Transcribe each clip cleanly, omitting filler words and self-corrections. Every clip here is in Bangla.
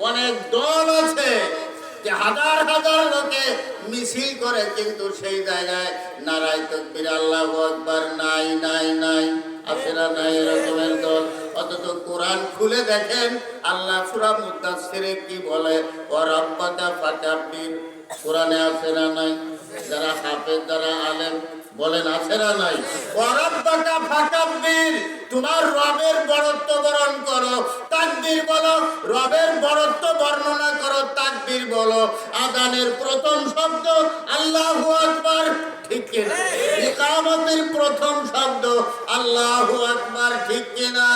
অনেক দল আছে যে হাজার হাজার লোকে মিছিল করে, কিন্তু সেই জায়গায় নারায়ে তাকবীর আল্লাহু আকবার নাই নাই নাই, আছে না নাই এরকমের দল? অথচ কোরআন খুলে দেখেন আল্লাহ সূরা মুদাসসিরে কি বলে, ওয়া রাব্বাকা ফাকাব্বির। কোরআনে আছে না নাই? যারা হাফেজ, যারা আলেম বলেন আছে না নাই? ওয়া রাব্বাকা ফাকাব্বির, তোমার রবের বড়ত্ব বরণ করো, তাকবীর বলো, রবের বড়ত্ব বর্ণনা করো, তাকবীর বলো। আযানের প্রথম শব্দ আল্লাহু আকবার, ঠিক কিনা? ইকামতের প্রথম শব্দ আল্লাহু আকবার, ঠিক কিনা?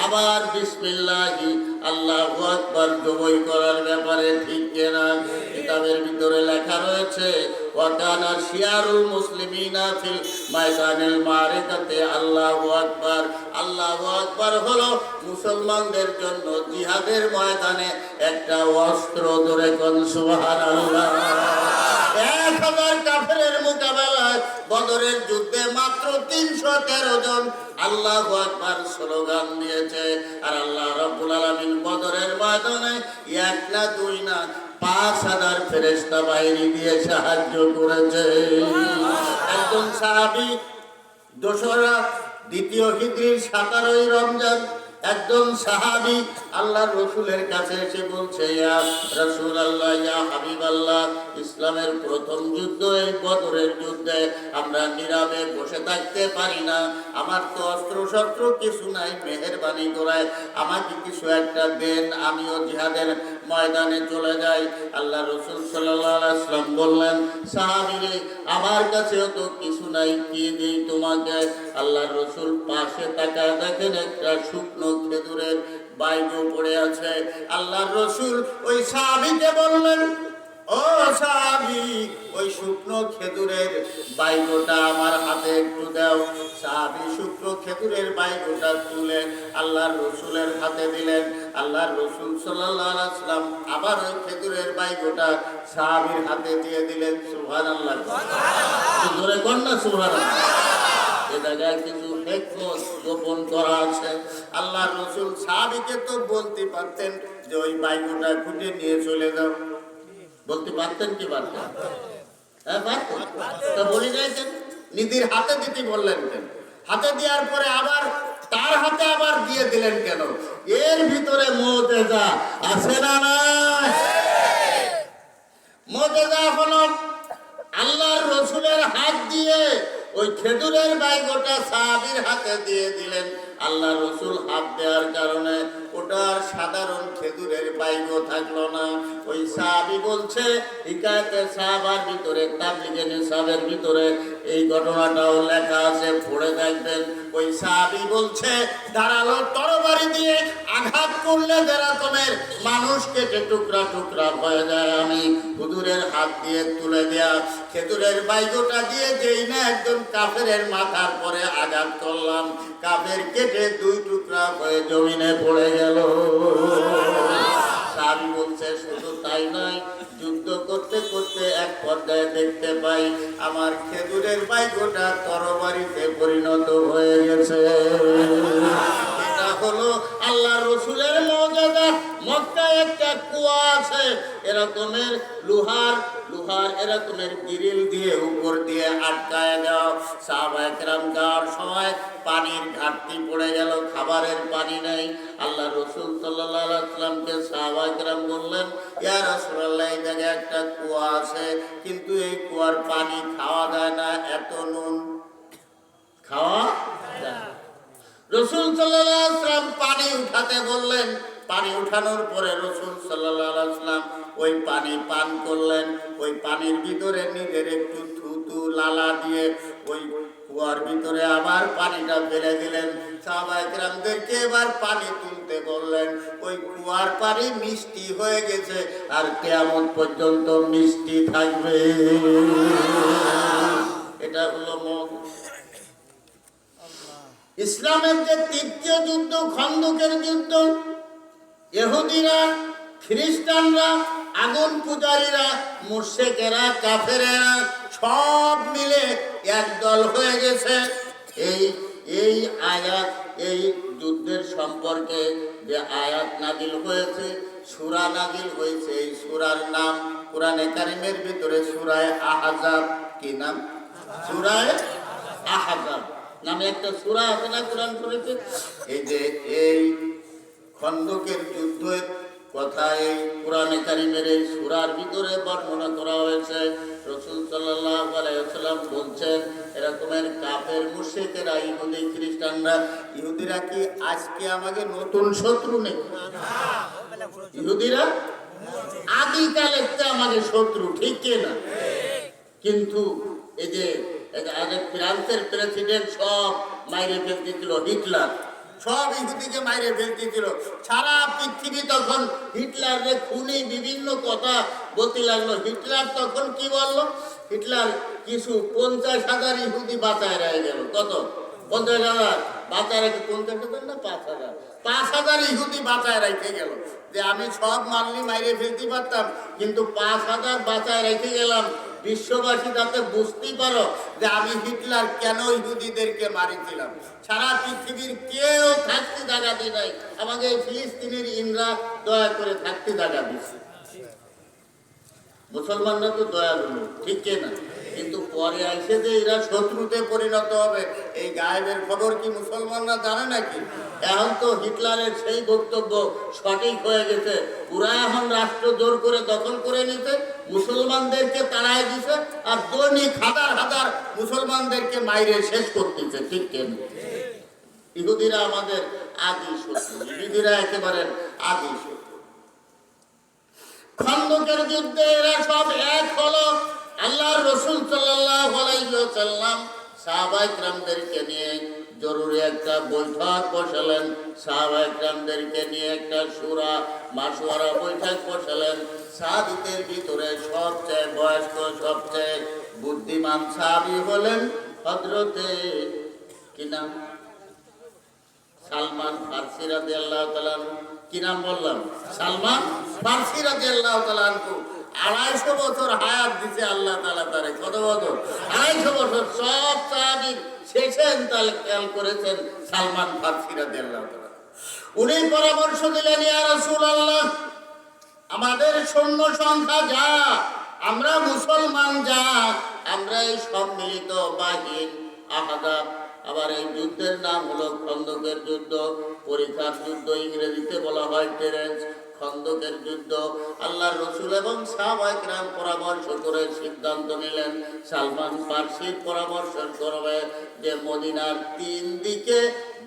আবার বিসমিল্লাহি আল্লাহু আকবার জবই করার ব্যাপারে, ঠিক কিনা? কিতাবের ভিতরে লেখা রয়েছে ওয়া কানা শিয়ারুল মুসলিমিনা ফিল ময়দানিল মারিকাতে আল্লাহু আকবার। আল্লাহু আকবার হলো মুসলমানদের জন্য জিহাদের ময়দানে একটা অস্ত্র। ধরে কোন সুবহানাল্লাহ। 1000 কাফেরের মোকাবেলায় বদরের যুদ্ধে মাত্র 313 জন আল্লাহু আকবার স্লোগান দিয়েছে। আর আল্লাহ রাব্বুল আলামিন বদরের ময়দানে 1 না 2 না 5000 ফেরেশতা বাহিনী দিয়ে সাহায্য করেছে। একজন সাহাবী দোসরা দ্বিতীয় হিজরির 17ই রমজান একজন সাহাবী আল্লাহর রাসূলের কাছে এসে বলছে, ইয়া রাসূলুল্লাহ, ইয়া হাবিবাল্লাহ, ইসলামের প্রথম যুদ্ধ এই বদরের যুদ্ধে আমরা নীরবে বসে থাকতে পারি না। আমার তো অস্ত্র শস্ত্র কিছু নাই, মেহেরবানি করে আমাকে কিছু একটা দেন, আমিও জিহাদের ময়দানে চলে যাই। আল্লাহ রাসূল সাল্লাল্লাহু আলাইহি ওয়াসাল্লাম বললেন, সাহাবীরে, আমার কাছেও তো কিছু নাই, কি দেই তোমাকে? আল্লাহর রাসূল পাশে তাকায় দেখেন একটা শুকনো খেজুরের বাইগো পড়ে আছে। আল্লাহর রাসূল ওই সাহাবীকে বললেন, ও সাহাবী, ওই শুকনো খেজুরের বাইগোটা আমার হাতে একটু দাও। সাহাবী শুকনো খেজুরের বাইগোটা তুলে আল্লাহর রাসূলের হাতে দিলেন। আল্লাহর রাসূল সাল্লাল্লাহু আলাইহি ওয়াসাল্লাম আবার ওই খেজুরের বাইগোটা সাহাবীর হাতে দিয়ে দিলেন। সুবহানাল্লাহ, সুবহানাল্লাহ, জোরে কোন না সুবহানাল্লাহ। এ জায়গায় কিছু হিকমত গোপন করা আছে। আল্লাহর রাসূল সাহাবীকে তো বলতে পারতেন যে ওই বাইগোটা খুঁটে নিয়ে চলে যাও, বলতে পারতেন কি পারতেন? হ্যাঁ পারতেন। তা বলি নাই কেন? নিজের হাতে দিতে বললেন কেন? হাতে দেওয়ার পরে আবার তার হাতে আবার দিয়ে দিলেন কেন? এর ভিতরে মুজিজা আছে না নাই? মুজিজা হলো আল্লাহর রাসূলের হাত দিয়ে ওই খেজুরের বাইগোটা সাহাবীর হাতে দিয়ে দিলেন। আল্লাহর রাসূল হাত দেওয়ার কারণে ওটা আর সাধারণ খেজুরের বাইগো থাকলো না। ওই সাহাবী বলছে, হিকায়াতে সাহাবার ভিতরে, তাবলীগে নিসাবের ভিতরে এই ঘটনাটাও লেখা আছে, পড়ে দেখবেন। ওই সাহাবী বলছে, দাঁড়ালো তরবারি দিয়ে আঘাত করলে যেরকমের মানুষ কেটে টুকরা টুকরা হয়ে যায়, আমি হুজুরের হাত দিয়ে তুলে দেয়া খেজুরের বাইগোটা দিয়ে যেই না একজন কাফেরের মাথার পরে আঘাত করলাম, কাফের কেটে 2 টুকরা হয়ে জমিনে পড়ে গেল। সাহাবী বলছে, শুধু তাই নয়, যুদ্ধ করতে করতে এক পর্যায়ে দেখতে পাই আমার খেজুরের বাইগোটা তরবারিতে পরিণত হয়ে গেছে। এটা হলো আল্লাহর রাসূলের মুজিজা। মক্কায় একটা কুয়া আছে, এরকমের লোহার এরকমের গ্রিল দিয়ে উপর দিয়ে আটকায় দেওয়া। সাহাবায়ে কেরাম যাওয়ার সময় পানির ঘাটতি পড়ে গেল, খাবারের পানি নেই। আল্লাহ রাসূল সাল্লাল্লাহু আলাইহি ওয়াসাল্লামকে সাহাবায়ে কেরাম বললেন, ইয়া রাসূলুল্লাহ, এই জায়গায় একটা কুয়া আছে, কিন্তু এই কুয়ার পানি খাওয়া যায় না, এত নুন খাওয়া যায় না। রাসূল সাল্লাল্লাহু আলাইহি ওয়াসাল্লাম পানি উঠাতে বললেন। পানি উঠানোর পরে রাসূল সাল্লাল্লাহু আলাইহি ওয়াসাল্লাম ওই পানি পান করলেন। ওই পানির ভিতরে নিজের একটু থুতু লালা দিয়ে ওই কুয়ার ভিতরে আবার পানিটা ফেলে দিলেন। সাহাবায়ে কেরামদেরকে এবার পানি তুলতে বললেন। ওই কুয়ার পানি মিষ্টি হয়ে গেছে, আর কিয়ামত পর্যন্ত মিষ্টি থাকবে। এটা হলো ইসলামের যে তৃতীয় যুদ্ধ, খন্দকের যুদ্ধ, ইহুদিরা, খ্রিস্টানরা, আগুন পূজারীরা, মুশরিকেরা, কাফেরেরা সব মিলে একদল হয়ে গেছে। এই আয়াত, এই যুদ্ধের সম্পর্কে যে আয়াত নাজিল হয়েছে, সূরা নাজিল হয়েছে, এই সূরার নাম কোরআনে কারিমের ভিতরে সূরায়ে আহজাব। কি নাম? সূরায়ে আহজাব নামে একটা সূরা আছে না কোরআন শরীফে? এই যে এই খন্দকের যুদ্ধের কথা এই কোরআনে কারিমের এই সূরার ভিতরে বর্ণনা করা হয়েছে। রাসূল সাল্লাল্লাহু আলাইহি ওয়াসাল্লাম বলছেন, এরকমের কাফের মুশরিকেরা, ইহুদি খ্রিস্টানরা, ইহুদিরা কি আজকে আমাদের নতুন শত্রু নেই? ইহুদিরা আদিকালে আমাদের শত্রু, ঠিক কিনা? কিন্তু এই যে ফ্রান্সের প্রেসিডেন্ট সব মাইরে ফেলতেছিল, হিটলার সব ইহুদিকে মাইরে ফেলতেছিল। সারা পৃথিবী তখন হিটলারের খুনি বিভিন্ন কথা বলতে লাগলো। হিটলার তখন কি বললো? হিটলার কিছু 50,000 ইহুদি বাঁচায় রয়ে গেল। কত? 50,000 বাঁচায় রেখে, 50,000 না 5,000, 5,000 ইহুদি বাঁচায় রেখে গেল। যে আমি সব মারলি মাইরে ফেলতে পারতাম, কিন্তু 5,000 বাঁচায় রেখে গেলাম। বিশ্ববাসী যাতে বুঝতেই পারো যে আমি হিটলার কেন ইহুদিদেরকে মারিছিলাম। সারা পৃথিবীর কেউ থাকতে জায়গা দিয়ে নাই, আমাকে ফিলিস্তিনের ইন্দ্রা দয়া করে থাকতে জায়গা দিচ্ছে। মুসলমানরা তো দয়ালু, ঠিক না? কিন্তু পরে আসে যে এরা শত্রুতে পরিণত হবে, এই গায়েবের খবর কি মুসলমানরা জানে নাকি? এখন তো হিটলারের সেই বক্তব্য সঠিক হয়ে গেছে। ওরা এখন রাষ্ট্র জোর করে দখল করে নিতে, মুসলমানদেরকে তাড়ায় দিছে, আর দৈনিক হাজার হাজার মুসলমানদেরকে মাইরে শেষ করতেছে, ঠিক কেন? ইহুদিরা আমাদের আদি শত্রু, ইহুদিরা একেবারে আদি শত্রু। খন্দকের যুদ্ধে এরা সব এক হলো। আল্লাহর রাসূল সাল্লাল্লাহু আলাইহি ওয়াসাল্লাম সাহাবায়ে কেরামদেরকে নিয়ে জরুরি একটা বৈঠক বসালেন। সাহাবায়ে কেরামদেরকে নিয়ে একটা সূরা মাশওয়ারা বৈঠক বসালেন। সাহাবীদের ভিতরে সবচেয়ে বয়স্ক, সবচেয়ে বুদ্ধিমান সাহাবী হলেন হযরতে কি নাম? সালমান ফারসি রাদিয়াল্লাহু তাআলা। কি নাম বললাম? সালমান ফারসি রাদিয়াল্লাহু তাআলা। 250 বছর হায়াত দিতে আল্লাহ তাআলা তারে। কত বছর? 250 বছর। সব সাহাবী শেষে ইন্তেকাল করেছেন সালমান ফারসি রাদিয়াল্লাহু তাআলা। উনি পরামর্শ দিলেন, ইয়া রাসূলুল্লাহ, আমাদের সৈন্য সংখ্যা যা, আমরা মুসলমান যা, আমরা এই সম্মিলিত বাহিনী আহজাব, আবার এই যুদ্ধের নাম হলো খন্দকের যুদ্ধ, পরিখার যুদ্ধ, ইংরেজিতে বলা হয় টেরেন্স। খন্দকের যুদ্ধ আল্লাহর রাসূল এবং সাহাবায়ে কেরাম পরামর্শ করে সিদ্ধান্ত নিলেন, সালমান ফারসির পরামর্শ করবে যে মদিনার 3 দিকে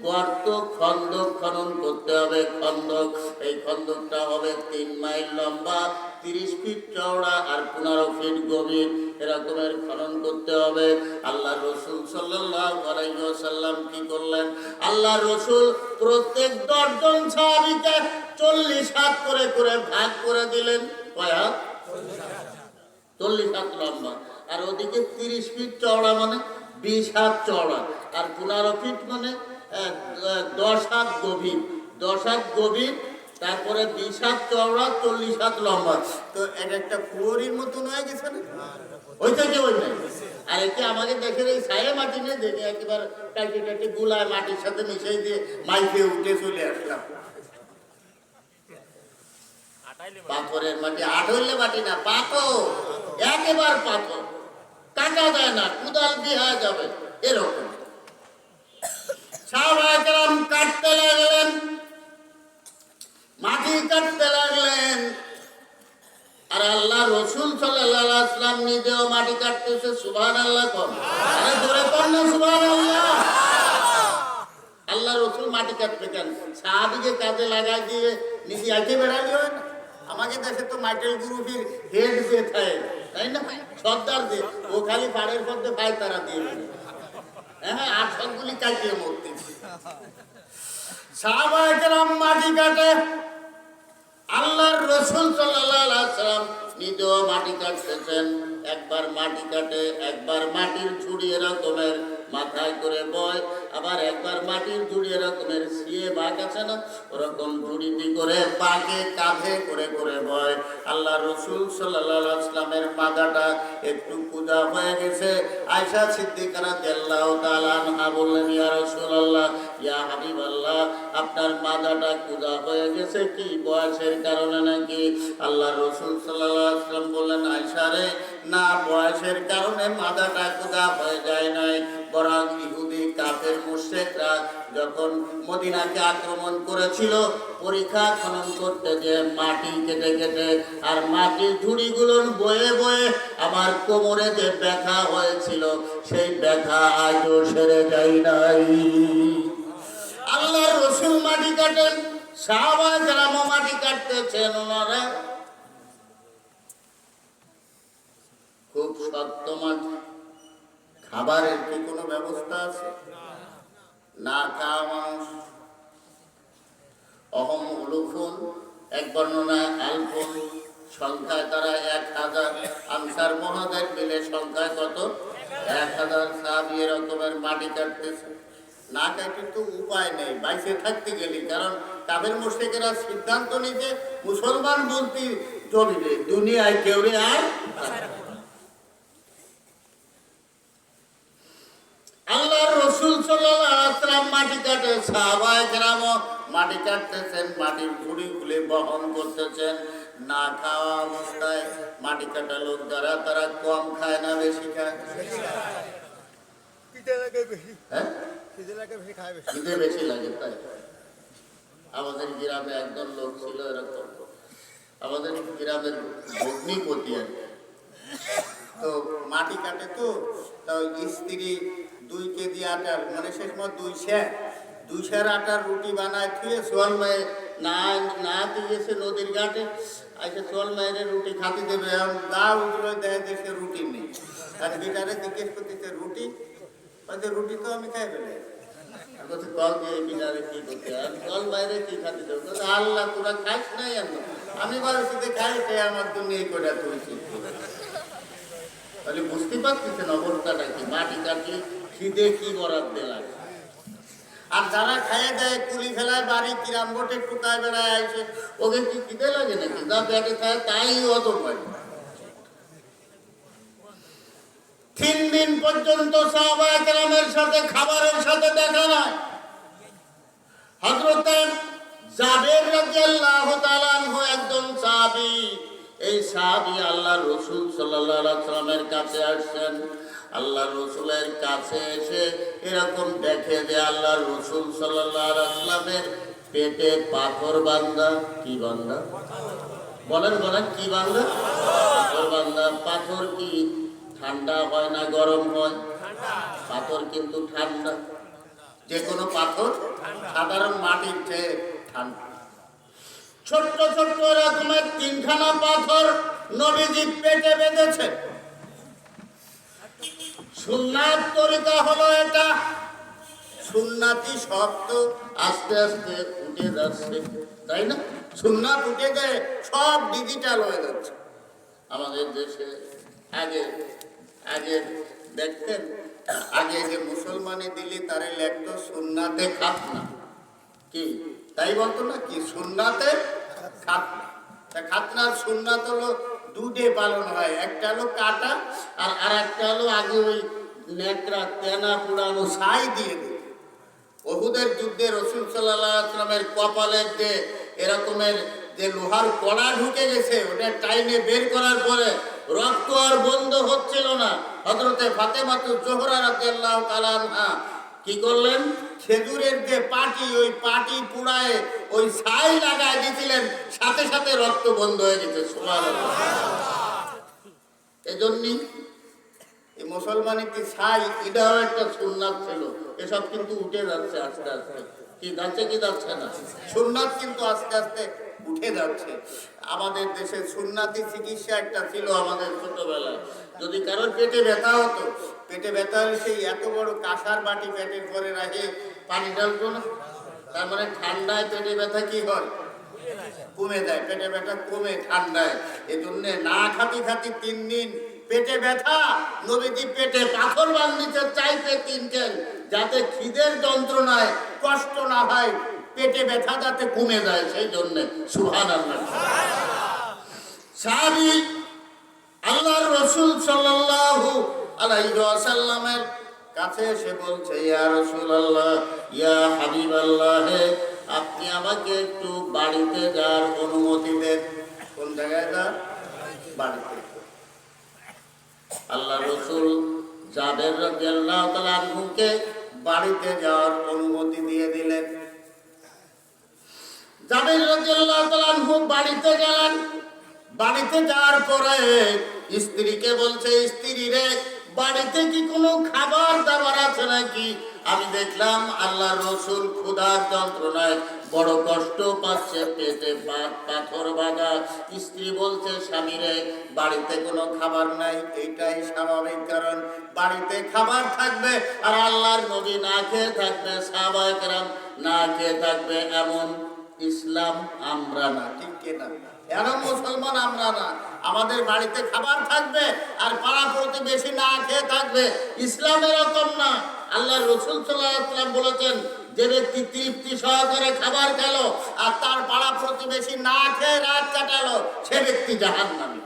গর্ত, খন্দক খনন করতে হবে। খন্দক, এই খন্দকটা হবে 3 মাইল লম্বা, 30 ফিট চওড়া আর 15 ফিট গভীর, এরকমের খনন করতে হবে। আল্লাহর রাসূল সাল্লাল্লাহু আলাইহি ওয়াসাল্লাম কি করলেন? আল্লাহর রাসূল প্রত্যেক 10 জন সাহাবীকে 40 হাত করে করে ভাগ করে দিলেন। কয় হাত? 40 হাত লম্বা, আর ওদিকে 30 ফিট চওড়া মানে 20 হাত চওড়া, আর 15 ফিট মানে 10 হাত গভীর, 10 হাত গভীর, তারপরে 20 হাত চওড়া, 40 হাত লম্বা। তো এটা একটা কুয়োরির মতন হয়ে গেছে না? ওই থেকে ওই নাই। আর একে আমাকে দেখে এই ছায়ে মাটি নিয়ে দেখে একেবারে কাটি কাটি গুলায় মাটির সাথে মিশিয়ে দিয়ে মাইকে উঠে চলে আসলাম। পাথরের মাটি, আঠলে মাটি না, পাথর, একেবারে পাথর, কাটা যায় না, কুদাল দিয়ে যাবে এরকম। সাহাবায়ে কেরাম কাটতে লাগলেন, মাটি কাটতে লাগলেন, আর আল্লাহ রাসূল সাল্লাল্লাহু আলাইহি ওয়াসাল্লাম নিজেও মাটি কাটতেছে। সুবহানাল্লাহ কোন, আরে জোরে কোন না সুবহানাল্লাহ। আল্লাহ রাসূল মাটি কাটতে কেন? সাহাবীকে কাজে লাগাই দিয়ে নিজে আইতে বেড়ালি হয় না? আমাকে দেশে তো মাইকেল গ্রুপের হেড যে থাকে, তাই না, সর্দার যে, ও খালি পাড়ের মধ্যে পায় তারা দিয়ে, হ্যাঁ, আর সবগুলি কাটিয়ে মরতেছে। সাহাবায়ে কেরাম মাটি কাটে, আল্লাহর রাসূল সাল্লাল্লাহু আলাইহি ওয়াসাল্লাম নিজেও মাটি কাটতেছেন। একবার মাটি কাটে, একবার মাটির ঝুড়ি এরকমের মাথায় করে বয়, আবার একবার মাটির ঝুড়ি এরকমের সিয়ে বাঘ আছে না, ওরকম ঝুড়িটি করে বাঘে কাঁধে করে করে বয়। আল্লাহ রাসূল সাল্লাল্লাহু আলাইহি ওয়াসাল্লামের মাথাটা একটু কুঁজা হয়ে গেছে। আয়েশা সিদ্দিকা রাদিয়াল্লাহু তাআলা আনহা বললেন, ইয়া রাসূলুল্লাহ, ইয়া হাবিবাল্লাহ, আপনার মাথাটা কুঁজা হয়ে গেছে কি বয়সের কারণে নাকি? আল্লাহ রাসূল সাল্লাল্লাহু আলাইহি ওয়াসাল্লাম বললেন, আয়েশা রে, না, বয়সের কারণে মাথাটা কুঁজা হয়ে যায় নাই, বরং ইহুদি কাফের মুশরিকরা যখন মদিনাকে আক্রমণ করেছিল, পরীক্ষা খনন করতে গিয়ে মাটি কেটে কেটে আর মাটির ঝুড়িগুলো বয়ে বয়ে আমার কোমরে যে ব্যথা হয়েছিল, সেই ব্যথা আজও সেরে যায় নাই। আল্লাহর রাসূল মাটি কাটেন, সাহাবায়ে কেরাম মাটি কাটতেছেন, ওনারা খুব শক্ত মাটি। খাবারের কি কোনো ব্যবস্থা আছে? না খাওয়া মানুষ। অহম উলুফুন, এক বর্ণনায় আলফুন, সংখ্যায় তারা 1000, আনসার মহাদের মিলে সংখ্যায় কত? 1000 সাহাবী এরকমের মাটি কাটতেছে। না কাটতে তো উপায় নেই, বাইসে থাকতে গেলি, কারণ কাফের মুশরিকেরা সিদ্ধান্ত নিতে মুসলমান বলতে জমিবে, দুনিয়ায় কেউ আর আল্লাহর রাসূল সাল্লাল্লাহু আলাইহি ওয়াসাল্লাম মাটি কাটে, সাহাবায়ে কেরাম মাটি কাটতেছেন, মাটির ঝুড়ি খুলে বহন করতেছেন। না খাওয়া অবস্থায় মাটি কাটা লোক যারা, তারা কম খায় না বেশি খায়? হ্যাঁ, খিদে বেশি লাগে। তাই আমাদের গ্রামে একজন লোক ছিল এরকম, আমাদের গ্রামের ভগ্নিপতি আর কি। তো মাটি কাটে, তো স্ত্রী 2 কেজি আটার, মানে সে সময় 2 সের আটার রুটি বানায় থুয়ে সোয়াল মায়ের না দিয়েছে নদীর ঘাটে, আইসে সোয়াল মায়ের রুটি খাতে দেবে, গা উঠলো, দেয় দেশে রুটি নেই। আর বিটারে জিজ্ঞেস করতেছে, রুটি? রুটি তো আমি খাই ফেলে। কল দিয়ে বিটারে কি করতে, আর সোয়াল মায়ের কি খাতে দেবো? আল্লাহ, তোরা খাইস নাই? আমি বাড়িতে খাই, সে আমার দুনিয়া করে তুলছি। তাহলে বুঝতে পারতেছেন অবস্থাটা কি? মাটি কাটলে খিদে কি বরাদ্দ লাগে। আর যারা খাইয়ে দেয়, কুলি ফেলায়, বাড়ি কিরাম বোটে টুকায় বেড়ায় আসে, ওকে কি খিদে লাগে নাকি? যা পেটে খায় তাই অত পায়। 3 দিন পর্যন্ত সাহাবায়ে কেরামের সাথে খাবারের সাথে দেখা নয়। হযরত জাবের রাদিয়াল্লাহু তাআলা আনহু একজন সাহাবী, এই সাহাবী আল্লাহর রাসূল সাল্লাল্লাহু আলাইহি ওয়াসাল্লামের কাছে আসছেন। আল্লাহর রাসূলের কাছে এসে এরকম দেখে যে আল্লাহর রাসূল সাল্লাল্লাহু আলাইহি ওয়াসাল্লামের পেটে পাথর বাঁধা। কি বাঁধা? বলেন বলেন, কি বাঁধা? পাথর বাঁধা। পাথর কি ঠান্ডা হয় না গরম হয়? পাথর কিন্তু ঠান্ডা। যে কোনো পাথর সাধারণ মাটির চেয়ে ঠান্ডা। ছোট্ট ছোট্ট রকমের 3খানা পাথর নবীজি পেটে বেঁধেছে। সুন্নাত তরিকা হলো এটা। সুন্নাতি শব্দ আস্তে আস্তে উঠে যাচ্ছে, তাই না? সুন্নাত উঠে গিয়ে সব ডিজিটাল হয়ে যাচ্ছে আমাদের দেশে। আগে আগে দেখতেন, আগে যে মুসলমানি দিলে তারে লেখতো সুন্নাতে খাতনা। কি তাই বলতো না? কি সুন্নাতে খাতনা। খাতনার সুন্নাত হলো 2 পালন হয়, একটা হলো কাটা আর একটা হলো আগে ওই নেকড়া তেনা পুরানো ছাই দিয়ে দিত। উহুদের যুদ্ধে রাসূল সাল্লাল্লাহু আলাইহি ওয়াসাল্লামের কপালের যে এরকমের যে লোহার কড়া ঢুকে গেছে, ওটা টাইনে বের করার পরে রক্ত আর বন্ধ হচ্ছিল না। হযরতে ফাতেমাতুজ জোহরা রাদিয়াল্লাহু তাআলা আনহা কি করলেন? খেজুরের যে পাটি, ওই পাটি পুড়ায় ওই ছাই লাগায় দিয়েছিলেন, সাথে সাথে রক্ত বন্ধ হয়ে গেছে। সুবহানাল্লাহ। এজন্যই এই মুসলমানিতে ছাই, এটাও একটা সুন্নাত ছিল। এসব কিন্তু উঠে যাচ্ছে আস্তে আস্তে। কি যাচ্ছে কি যাচ্ছে না? সুন্নাত কিন্তু আস্তে আস্তে উঠে যাচ্ছে। আমাদের দেশে সুন্নাতি চিকিৎসা একটা ছিল আমাদের ছোটবেলায়। যদি কারোর পেটে ব্যথা হতো, পেটে ব্যথা হলে সেই এত বড় কাঁসার বাটি পেটের পরে রাখে পানি ঢালতো না। তার মানে ঠান্ডায় পেটে ব্যথা কি হয়? কমে যায়। পেটে ব্যথা কমে ঠান্ডায়। এই জন্য না খাতি 3 দিন পেটে ব্যথা, নবীজি পেটে পাথর বাঁধিতে চাইতে 3 দিন, যাতে খিদের যন্ত্রণায় কষ্ট না হয়, পেটে ব্যথা যাতে কমে যায়, সেই জন্য। সুবহানাল্লাহ। সাহাবী আল্লাহর রাসূল সাল্লাল্লাহু আলাইহি ওয়াসাল্লামের কাছে এসে বলছে, ইয়া রাসূলুল্লাহ, ইয়া হাবিবাল্লাহ, আপনি আমাকে একটু বাড়িতে যাওয়ার অনুমতি দেন। কোন জায়গায় যা? বাড়িতে। আল্লাহ রাসূল জাবের রাদিয়াল্লাহু তাআলা আনহুকে বাড়িতে যাওয়ার অনুমতি দিয়ে দিলেন। জাবের রাদিয়াল্লাহু তাআলা আনহু বাড়িতে গেলেন। বাড়িতে যাওয়ার পরে স্ত্রীকে বলছে, স্ত্রী রে, বাড়িতে কি কোনো খাবার দাবার আছে নাকি? আমি দেখলাম আল্লাহর রাসূল ক্ষুধার যন্ত্রণায় বড় কষ্ট পাচ্ছে, পেটে পাথর বাঁধা। স্ত্রী বলছে, স্বামী রে, বাড়িতে কোনো খাবার নাই। এইটাই স্বাভাবিক, কারণ বাড়িতে খাবার থাকবে আর আল্লাহর নবী না খেয়ে থাকবে, সাহাবায়ে কেরাম না খেয়ে থাকবে, এমন ইসলাম আমরা না। ঠিক কিনা? এমন মুসলমান আমরা না। আমাদের বাড়িতে খাবার থাকবে আর পাড়া প্রতিবেশী না খেয়ে থাকবে, ইসলাম এরকম না। আল্লাহ রাসূল সাল্লাল্লাহু আলাইহি ওয়াসাল্লাম বলেছেন, যে ব্যক্তি তৃপ্তি সহকারে খাবার খেলো আর তার পাড়া প্রতিবেশী না খেয়ে রাত কাটালো, সে ব্যক্তি জাহান্নামী।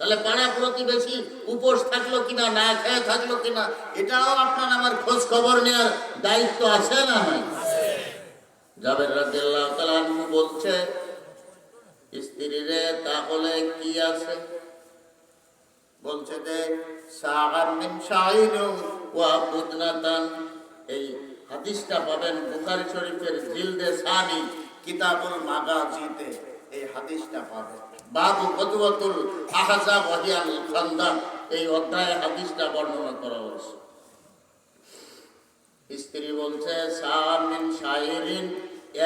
তাহলে পাড়া প্রতিবেশী উপোস থাকলো কিনা, না খেয়ে থাকলো কিনা, এটাও আপনার আমার খোঁজ খবর নেওয়ার দায়িত্ব আছে না নাই? জাবের রাদিয়াল্লাহু তাআলা আনহু বলছে, স্ত্রীরে, তাহলে কি আছে? বলছে যে সাআম মিন শাইনুন ওয়া বুদনাতান। এই হাদিসটা পাবেন বুখারী শরীফের জিলদে সানি কিতাবুল মাগাজিতে। এই হাদিসটা পাবেন বাবু গজওয়াতুল আহজাব ওয়া হিয়াল খান্দাক, এই অধ্যায়ে হাদিসটা বর্ণনা করা হয়েছে। স্ত্রী বলছে, সাআম মিন শাইরিন,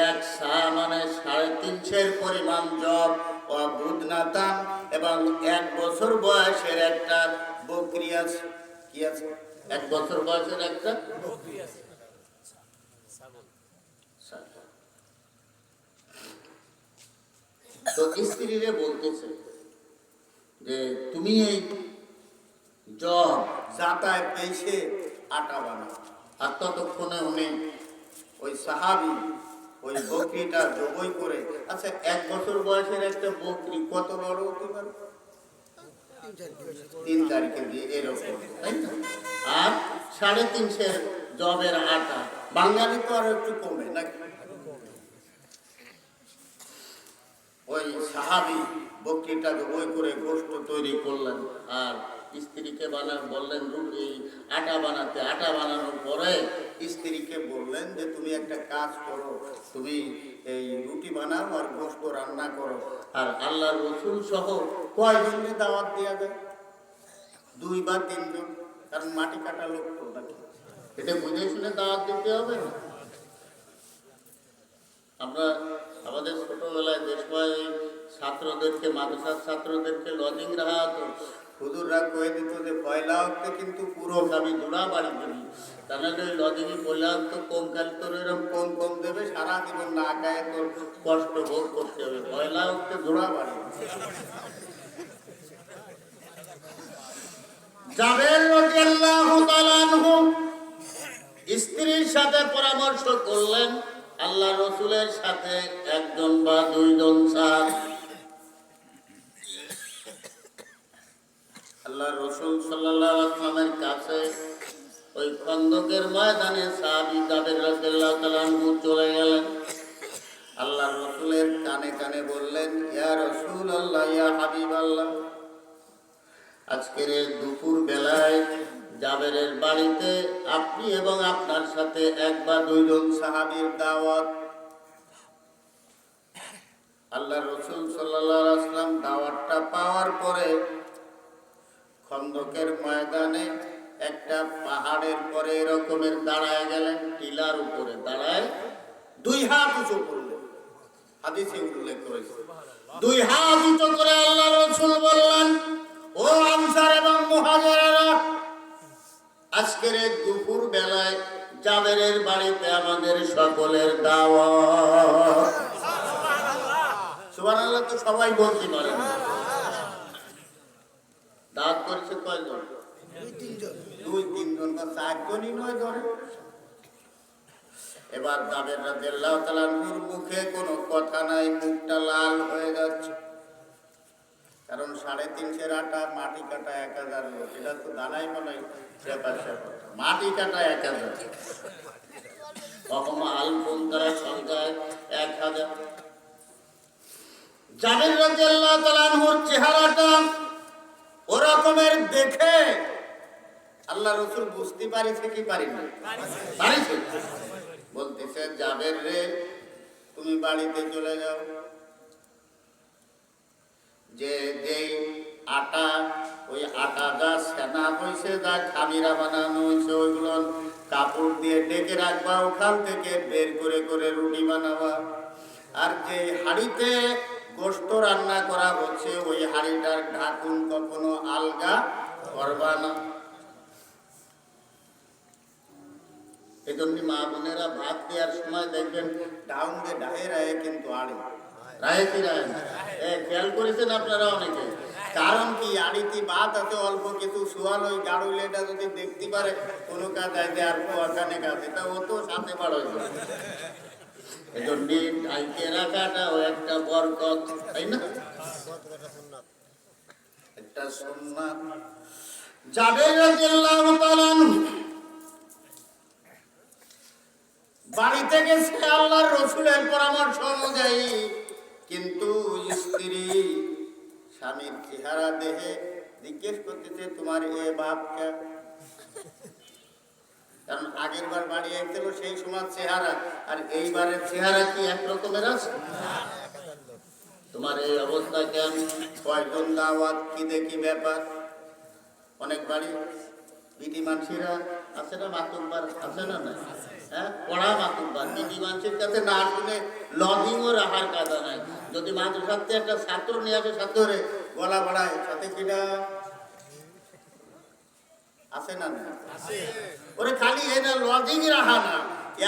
এক সা মানে 350 পরিমাণ জব, ও বুদনাতান, এবং 1 বছর বয়সের একটা বকরি আছে। কি আছে? 1 বছর বয়সের একটা বকরি আছে। তো স্ত্রীরে বলতেছে যে তুমি এই জব যাতায় পেয়েছে আটা বানাও। আর ততক্ষণে উনি ওই সাহাবী ওই বকরিটা জবাই করে, আচ্ছা 1 বছর বয়সের একটা বকরি কত বড় হতে পারে? 3-4 কেজি এরকম, তাই না? আর 350 জবের আটা, বাঙালি তো আর একটু কমে নাকি? ওই সাহাবী বকরিটা জবাই করে গোশত তৈরি করলেন আর স্ত্রীকে বললেন রুটি আটা বানাতে। আটা বানানোর পরে স্ত্রীকে বললেন যে তুমি একটা কাজ করো, তুমি এই রুটি বানাও আর গোশত রান্না করো। আর আল্লাহর রাসূল সহ কয়জনকে দাওয়াত দেওয়া যায়? 2 বা 3 জন, কারণ মাটি কাটা লোক তো নাকি, এটা বুঝে শুনে দাওয়াত দিতে হবে না? আমরা আমাদের ছোটবেলায় যে সময় ছাত্রদেরকে, মাদ্রাসার ছাত্রদেরকে লজিং রাখা হতো, হুজুররা কয়ে দিত যে পয়লা অক্টে কিন্তু পুরো আমি জোড়া বাড়ি দেবি, তাহলে ওই লজিংই পয়লা অক্ট কম কাল তোর এরকম কম কম দেবে, সারা জীবন না খায় তোর কষ্ট ভোগ করতে হবে, পয়লা অক্টে জোড়া বাড়ি। জাবের রাদিয়াল্লাহু তাআলা আনহু স্ত্রীর সাথে পরামর্শ করলেন, আল্লাহ রাসূলের সাথে 1 জন বা 2 জন সাহাবী। আল্লাহ রাসূল সাল্লাল্লাহু আলাইহি ওয়াসাল্লামের কাছে ওই খন্দকের ময়দানে সাহাবী জাবের রাদিয়াল্লাহু তাআলা আনহু চলে গেলেন। আল্লাহ রাসূলের কানে কানে বললেন, ইয়া রাসূলুল্লাহ, ইয়া হাবিবাল্লাহ, আজকের দুপুর বেলায় জাবেরের বাড়িতে আপনি এবং আপনার সাথে 1 বা 2 জন সাহাবীর দাওয়াত। আল্লাহ রাসূল সাল্লাল্লাহু আলাইহি ওয়াসাল্লাম দাওয়াতটা পাওয়ার পরে খন্দকের ময়দানে একটা পাহাড়ের পরে এরকমের দাঁড়ায় গেলেন, টিলার উপরে দাঁড়ায় 2 হাত উঁচু করলেন। হাদিসে উল্লেখ করেছে 2 হাত উঁচু করে আল্লাহ রাসূল বললেন, ও আনসার এবং মুহাজিরেরা, আজকের দুপুর বেলায় জাবেরের বাড়িতে আমাদের সকলের দাওয়াত। সুবহানাল্লাহ। তো সবাই বলতে পারে দাওয়াত করেছে কয়জন? 2-3 জন বা 4 জনই নয় ধরে। এবার জাবের রাদিয়াল্লাহু তাআলার মুখে কোনো কথা নাই, মুখটা লাল হয়ে যাচ্ছে। কারণ 350 আটা, মাটি কাটা 1000 লোক, এটা তো দানাই মনে হয় ব্যাপার স্যাপার। মাটি কাটা 1000, কখনো আলপন তারা সংখ্যায় 1000। জাবির রাদিয়াল্লাহু তাআলা আনহুর চেহারাটা ওরকমের দেখে আল্লাহ রাসূল বুঝতে পারিছে কি পারিনি? পারিছে। বলতেছে, জাবের রে, তুমি বাড়িতে চলে যাও, যে যেই আটা, ওই আটা যা সেনা হয়েছে, যা খামিরা বানানো হয়েছে, ওইগুলো কাপড় দিয়ে ঢেকে রাখবা, ওখান থেকে বের করে করে রুটি বানাবা। আর যে হাঁড়িতে গোশত রান্না করা হচ্ছে, ওই হাঁড়িটার ঢাকুন কখনো আলগা করবা না। এই জন্য মা বোনেরা ভাত দেওয়ার সময় দেখবেন ডাউন দিয়ে ডাহে রায়, কিন্তু আড়ে রায় কি রায় না, খেয়াল করেছেন আপনারা অনেকে। কারণ কি, আড়িতে ভাত আছে, অল্প কিছু সোয়াল, ওই গাড়ুলে এটা যদি দেখতে পারে কোনো কাজ আইতে আর ওখানে কাজ, এটা ও তো সাথে পার হয়ে যাবে। এই জন্য ঢাইকে রাখাটাও একটা বরকত, তাই না? একটা সুন্নাত। জাবের রাদিয়াল্লাহু তাআলা বাড়িতে গেছে আল্লাহর রাসূলের পরামর্শ অনুযায়ী, কিন্তু স্ত্রী স্বামীর চেহারা দেখে জিজ্ঞেস করতেছে, তোমার এ বাপ কে? কারণ আগের বার বাড়ি আইছিল সেই সময় চেহারা, আর এইবারের চেহারা কি এক রকমের আছে? তোমার এই অবস্থা কেন? কয়জন দাওয়াত, কি দেখি ব্যাপার? অনেক বাড়ি বিধি মানসিরা আছে না, মাতুব্বার আছে না? না, হ্যাঁ, পড়া মাতুব্বার বিধি মানসির কাছে না শুনে লজিংও রাখার কাজা নাই। যদি মাদ্রাসাতে একটা ছাত্র নিয়ে আসে, ছাত্রে গলা বাড়ায়, সাথে কিনা আছে না? ওরে খালি এটা লজিং রাখা না,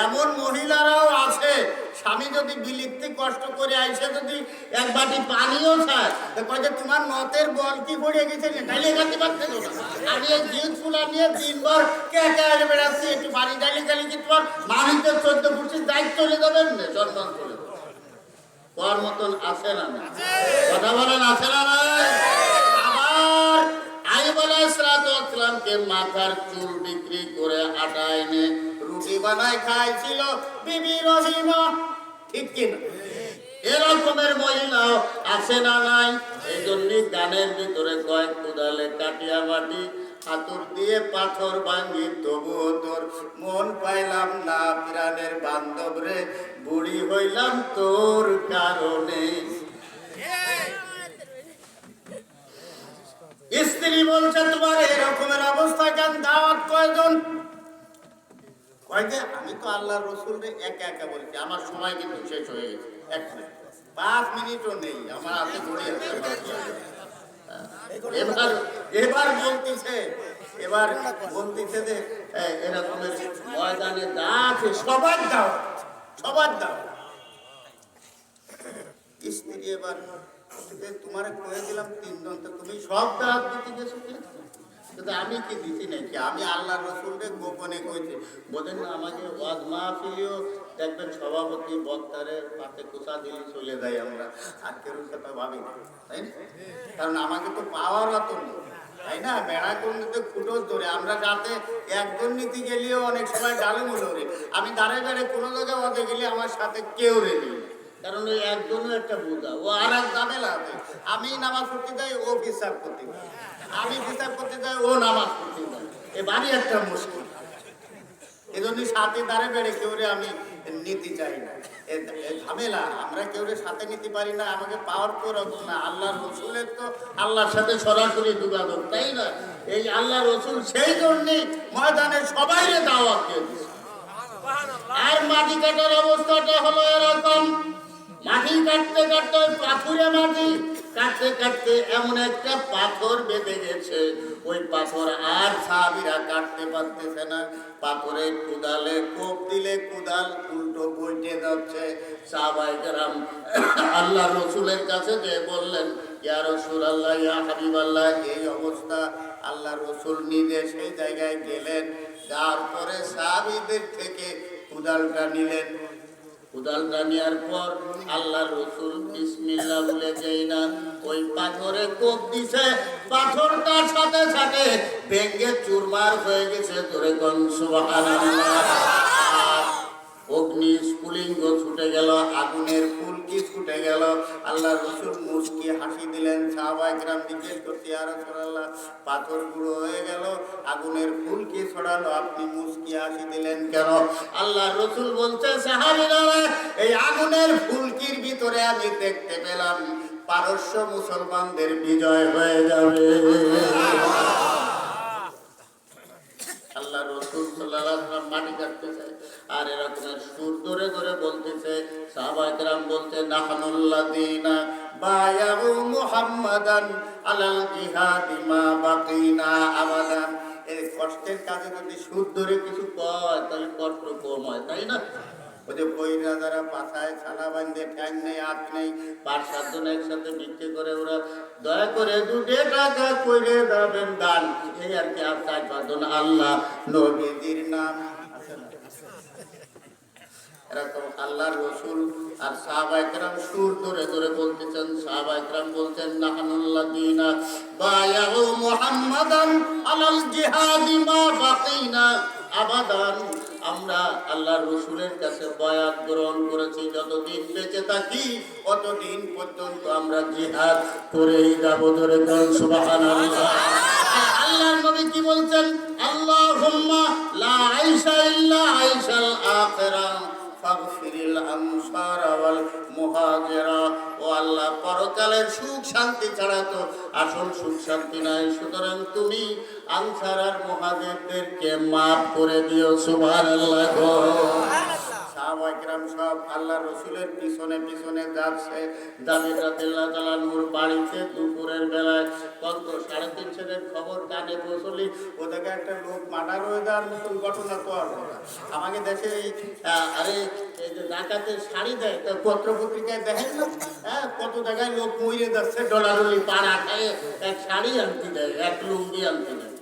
এমন মহিলারাও আছে, স্বামী যদি বিলিপ্তি কষ্ট করে আইসে যদি এক বাটি পানিও খায়, কয় যে তোমার নতের বল কি পড়ে গেছে, ডাইলে খাতে পারছিল না। আমি এই জিন্স ফুলা নিয়ে 3 বার কে বেড়াচ্ছি, একটু পানি ডাইলে খালি কি তোমার মানুষদের 14 ফুটির দায়িত্ব চলে যাবেন না, সম্মান চলে যাবে। কর মতন আছে না? কথা বলেন, আছে না? আবার আইয়ুব আলাইহিস সালামকে মাথার চুল বিক্রি করে আটা এনে রুটি বানায় খাইছিল বিবি রহিমা, ঠিক কিনা? এরকমের মহিলাও আছে না নাই? এই জন্য গানের ভিতরে কয়েক কোদালে কাটিয়া মাটি, হাতুর দিয়ে পাথর ভাঙি, তবুও তোর মন পাইলাম না, প্রাণের বান্ধব রে, বুড়ি হইলাম তোর কারণে। স্ত্রী বলছে, তোমার এরকমের অবস্থা কেন? দাওয়াত কয়জন? কয় যে আমি তো আল্লাহর রাসূলকে একা একা বলছি, আমার সময় কিন্তু শেষ হয়ে গেছে, 5 মিনিটও নেই আমার হাতে ঘড়ি আছে। এবার বলতেছে যে এরকমের ময়দানে যা আছে সবার দাও, সবার দাও। স্ত্রী এবার তোমারে কয়ে দিলাম 3 জন, তো তুমি সব দাওয়াত দিতে গেছো, কিন্তু আমি কি দিছি নাকি? আমি আল্লাহর রাসূলকে গোপনে কইছি। বলেন না, আমাকে ওয়াজ মাহফিলেও দেখবেন সভাপতি বক্তারে পাতে কুচা দিলে চলে যাই আমরা, আর কেউ সেটা ভাবি না, তাই না? কারণ আমাকে তো পাওয়ার অত নেই, তাই না? বেড়া কোনতে ফুটো ধরে আমরা যাতে একজন নীতি গেলেও অনেক সময় ডালে মুলোরে, আমি দাঁড়ে দাঁড়ে কোনো জায়গায় ওয়াজে গেলে আমার সাথে কেউ রেডি, কারণ ওই একজনও একটা বোঝা, ও আর এক ঝামেলা আছে। আমি নামাজ পড়তে যাই, ও হিসাব করতে যায়, আমি হিসাব করতে যাই, ও নামাজ পড়তে যায়, এবারই একটা মুশকিল। এজন্য সাথে দাঁড়ে বেড়ে কেউরে আমি নিতে চাই না, ঝামেলা। আমরা কেউরে সাথে নিতে পারি না, আমাকে পাওয়ার তো রকম না। আল্লাহর রসুলের তো আল্লাহর সাথে সরাসরি যোগাযোগ, তাই না? এই আল্লাহ রসুল সেই জন্যই ময়দানে সবাইরে দাওয়াত দিয়েছে। আর মাটি কাটার অবস্থাটা হলো এরকম, মাটি কাটতে কাটতে, পাথুরে মাটি কাটতে কাটতে এমন একটা পাথর বেঁধে গেছে, ওই পাথর আর সাহাবীরা কাটতে পারতেছে না। পাথরে কুদালে কোপ দিলে কুদাল উল্টো বইটে যাচ্ছে। সাহাবায়ে কেরাম আল্লাহ রসুলের কাছে যে বললেন, ইয়া রাসূলুল্লাহ, ইয়া হাবিবাল্লাহ, এই অবস্থা। আল্লাহ রসুল নিজে সেই জায়গায় গেলেন, যার পরে সাহাবীদের থেকে কুদালটা নিলেন, কোদালটা নেওয়ার পর আল্লাহ রসুল বিসমিল্লাহ বলে যেই না ওই পাথরে কোপ দিছে, পাথরটার সাথে সাথে ভেঙে চুরমার হয়ে গেছে। ধরে কোন সুবহানাল্লাহ। অগ্নি স্ফুলিঙ্গ ছুটে গেল, আগুনের ফুলকি ছুটে গেল। আল্লাহ রসুল মুস্কি হাসি দিলেন। সাহাবায়ে কেরাম জিজ্ঞেস করতে, ইয়া রাসূলুল্লাহ, পাথর গুঁড়ো হয়ে গেল, আগুনের ফুলকি ছড়ালো, আপনি মুস্কি হাসি দিলেন কেন? আল্লাহ রসুল বলছে, সাহাবীরা, এই আগুনের ফুলকির ভিতরে আমি দেখতে পেলাম পারস্য মুসলমানদের বিজয় হয়ে যাবে। আল্লাহ রসুল সাল্লাল্লাহু আলাইহি ওয়াসাল্লাম মাটি কাটতেছে আর এরকমের সুর ধরে ধরে বলতেছে। সাহাবায়ে কেরাম বলতে, নাহনুল্লাযীনা বায়াউ মুহাম্মাদান আলাল জিহাদি মা বাকিনা আবাদান। এই কষ্টের কাজে যদি সুর ধরে কিছু কয় তাহলে কষ্ট কম হয়, তাই না? ওই যে বইরা যারা পাছায় ছানা বাঁধে, ঠ্যাং নেই, হাত নেই, 5-7 জন একসাথে বিক্রি করে, ওরা দয়া করে 2 টাকা করে যাবেন দান, এই আর কি। আর 4-5 জন আল্লাহ নবীজির নাম এরকম আল্লাহর রসুল আর সাহাবায়ে কেরাম সুর ধরে ধরে বলতেছেন। সাহাবায়ে কেরাম বলছেন, নাহনুল্লাযীনা বায়াউ মুহাম্মাদান আলাল জিহাদি মা বাকিনা আবাদান। আমরা আল্লাহর রসুলের কাছে বয়াত গ্রহণ করেছি, যতদিন বেঁচে থাকি ততদিন পর্যন্ত আমরা জিহাদ করেই যাব। ধরে কোন সুবহানাল্লাহ। আল্লাহর নবী কি বলছেন? আল্লাহুম্মা লা আইশা ইল্লা আইশাল আখিরা ফাগফিরিল আনসারা ওয়াল মুহাজিরা। ও আল্লাহ, পরকালের সুখ শান্তি ছাড়া তো আসল সুখ শান্তি নাই, সুতরাং তুমি আনসার আর মুহাজিরদেরকে মাফ করে দিও। সুবহানাল্লাহ। সাহাবায়ে কেরাম সব আল্লাহ রসুলের পিছনে পিছনে যাচ্ছে। জাবের রাদিয়াল্লাহু তাআলা নূর বাড়িতে দুপুরের বেলায় কত 3:30 খবর কানে পৌঁছলি, ও জায়গায় একটা লোক মার্ডার হয়ে যাওয়ার মতন ঘটনা তো আর আমাদের দেশে আরে এই যে ডাকাতের শাড়ি দেয়, পত্র পত্রিকায় দেখেন না? হ্যাঁ, কত জায়গায় লোক মরে যাচ্ছে, ডলাডলি পাড়া খায়, এক শাড়ি আনতে দেয়, এক লুঙ্গি আনতে দেয়।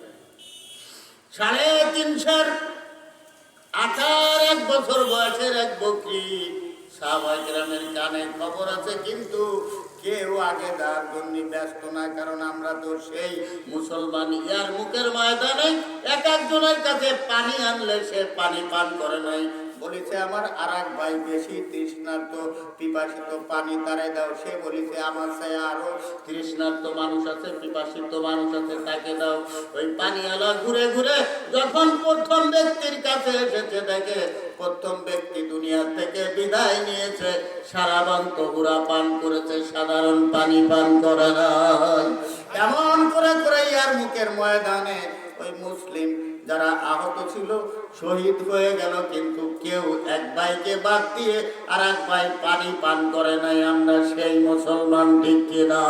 3.5 বছর বয়সের এক বকরি। সাহাবায়ে কেরামের কানে খবর আছে, কিন্তু কেউ আগে যার জন্য ব্যস্ত না, কারণ আমরা তো সেই মুসলমান। ইয়ার মুখের ময়দানে এক একজনের কাছে পানি আনলে সে পানি পান করে নাই। বলেছে, আমার আর এক ভাই বেশি তৃষ্ণার্ত পিপাসিত, পানি তারে দাও। সে বলেছে, আমার সাথে আরো তৃষ্ণার্ত মানুষ আছে, পিপাসিত মানুষ আছে, তাকে দাও। ওই পানিওয়ালা ঘুরে ঘুরে যখন প্রথম ব্যক্তির কাছে এসেছে, দেখে প্রথম ব্যক্তি দুনিয়া থেকে বিদায় নিয়েছে, সারাবান তহুরা পান করেছে, সাধারণ পানি পান করে নাই। এমন করে করে ইয়ার মুখের ময়দানে ওই মুসলিম যারা আহত ছিল শহীদ হয়ে গেল, কিন্তু কেউ এক ভাইকে বাদ দিয়ে আর এক ভাই পানি পান করে নাই। আমরা সেই মুসলমান, ঠিক কিনা?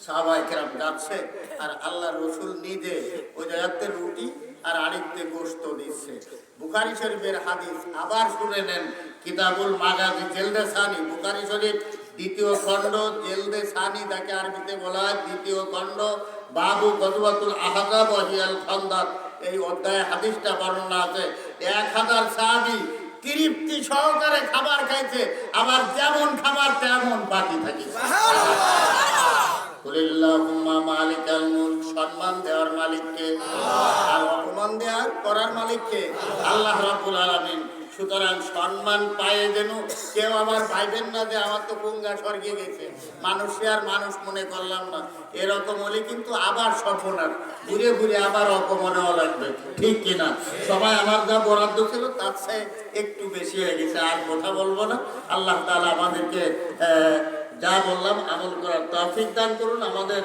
সাহাবায়ে কেরাম যাচ্ছে আর আল্লাহ রসুল নিজে ওই জায়গাতে রুটি আর আরেকতে গোশত দিচ্ছে। বুখারী শরীফের হাদিস আবার শুনে নেন, কিতাবুল মাগাজি জেলদে সানি, বুখারী শরীফ 2য় খণ্ড, জেলদে সানি তাকে আরবিতে বলা হয়, 2য় খণ্ড, বাবু গজওয়াতুল আহজাব ওয়া হিয়াল খান্দাক। এই অধ্যায়ে হাদিসটা বর্ণনা আছে। 1000 সাহাবী তৃপ্তি সহকারে খাবার খাইছে, আবার যেমন খাবার তেমন বাকি থাকে। কুলিল্লাহুম্মা মালিকাল মুলক, সম্মান দেওয়ার মালিককে আর অপমান দেওয়ার করার মালিককে আল্লাহ রাব্বুল আলামিন। সুতরাং সম্মান পায়ে যেন কেউ আবার ভাইবেন না যে আমার তো গঙ্গা স্বর্গে গেছে, মানুষে আর মানুষ মনে করলাম না, এরকম হলে কিন্তু আবার সর্বনাশ, ঘুরে ঘুরে আবার অপমানও লাগবে, ঠিক কিনা? সবাই আমার যা বরাদ্দ ছিল তার চেয়ে একটু বেশি হয়ে গেছে, আর কথা বলবো না। আল্লাহ তাআলা আমাদেরকে যা বললাম আমল করার তৌফিক দান করুন। আমাদের